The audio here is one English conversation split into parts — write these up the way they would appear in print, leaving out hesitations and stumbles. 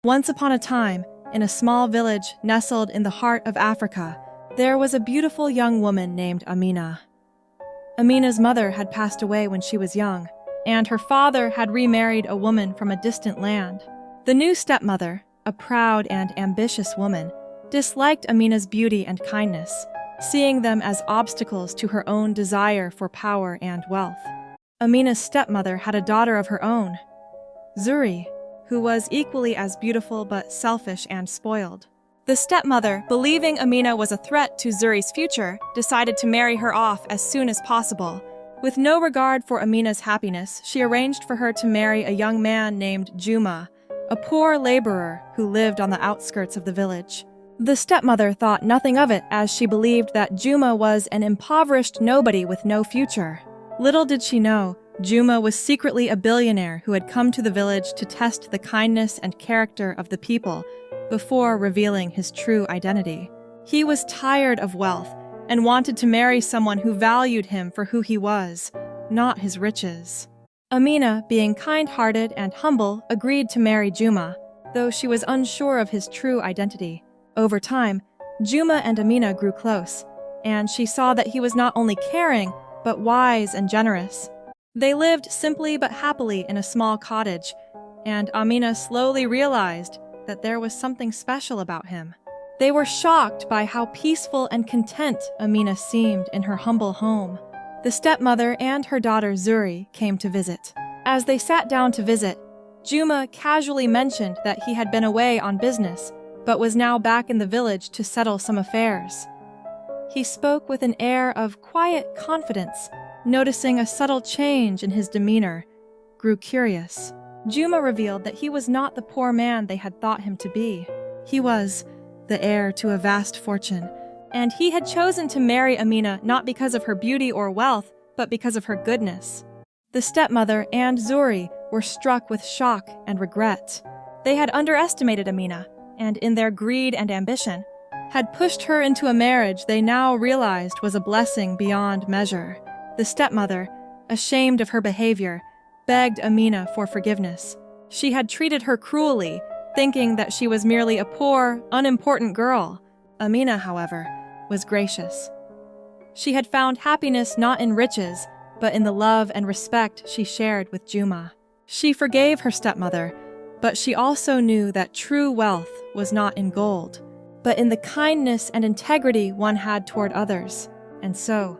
Once upon a time, in a small village nestled in the heart of Africa, there was a beautiful young woman named Amina. Amina's mother had passed away when she was young, and her father had remarried a woman from a distant land. The new stepmother, a proud and ambitious woman, disliked Amina's beauty and kindness, seeing them as obstacles to her own desire for power and wealth. Amina's stepmother had a daughter of her own, Zuri, who was equally as beautiful but selfish and spoiled. The stepmother, believing Amina was a threat to Zuri's future, decided to marry her off as soon as possible. With no regard for Amina's happiness, she arranged for her to marry a young man named Juma, a poor laborer who lived on the outskirts of the village. The stepmother thought nothing of it, as she believed that Juma was an impoverished nobody with no future. Little did she know, Juma was secretly a billionaire who had come to the village to test the kindness and character of the people before revealing his true identity. He was tired of wealth and wanted to marry someone who valued him for who he was, not his riches. Amina, being kind-hearted and humble, agreed to marry Juma, though she was unsure of his true identity. Over time, Juma and Amina grew close, and she saw that he was not only caring, but wise and generous. They lived simply but happily in a small cottage, and Amina slowly realized that there was something special about him. They were shocked by how peaceful and content Amina seemed in her humble home. The stepmother and her daughter Zuri came to visit. As they sat down to visit, Juma casually mentioned that he had been away on business, but was now back in the village to settle some affairs. He spoke with an air of quiet confidence, noticing a subtle change in his demeanor, grew curious. Juma revealed that he was not the poor man they had thought him to be. He was the heir to a vast fortune, and he had chosen to marry Amina not because of her beauty or wealth, but because of her goodness. The stepmother and Zuri were struck with shock and regret. They had underestimated Amina, and in their greed and ambition, had pushed her into a marriage they now realized was a blessing beyond measure. The stepmother, ashamed of her behavior, begged Amina for forgiveness. She had treated her cruelly, thinking that she was merely a poor, unimportant girl. Amina, however, was gracious. She had found happiness not in riches, but in the love and respect she shared with Juma. She forgave her stepmother, but she also knew that true wealth was not in gold, but in the kindness and integrity one had toward others. And so,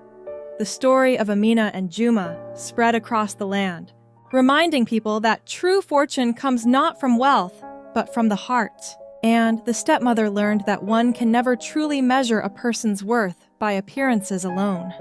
the story of Amina and Juma spread across the land, reminding people that true fortune comes not from wealth, but from the heart. And the stepmother learned that one can never truly measure a person's worth by appearances alone.